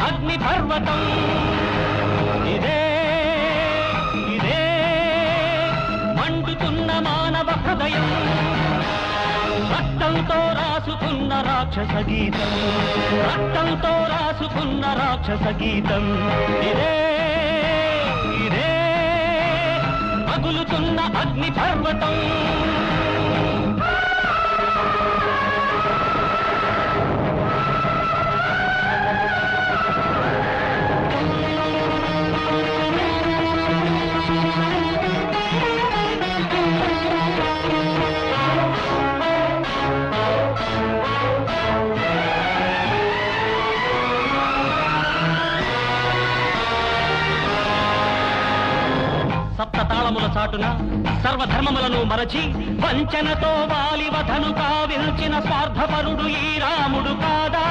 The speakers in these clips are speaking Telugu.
అగ్ని పర్వతం ఇదే ఇదే మండుతున్న మానవ హృదయం రక్తంతో రాసుకున్న రాక్షస గీతం రక్తంతో రాసుకున్న రాక్షస గీతం ఇదే ఇదే పగులుతున్న అగ్ని పర్వతం సప్తతాళముల చాటున సర్వధర్మములను మరచి వంచనతో వాలివధను కావిల్చిన స్వార్థపరుడు ఈ రాముడు కాదా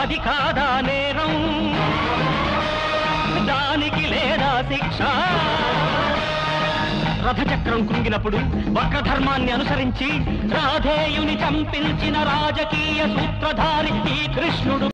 అది కాదా నేరం దానికి లేదా శిక్ష రథచక్రం కృంగినప్పుడు వక్రధర్మాన్ని అనుసరించి రాధేయుని చంపించిన రాజకీయ సూత్రధారి ఈ కృష్ణుడు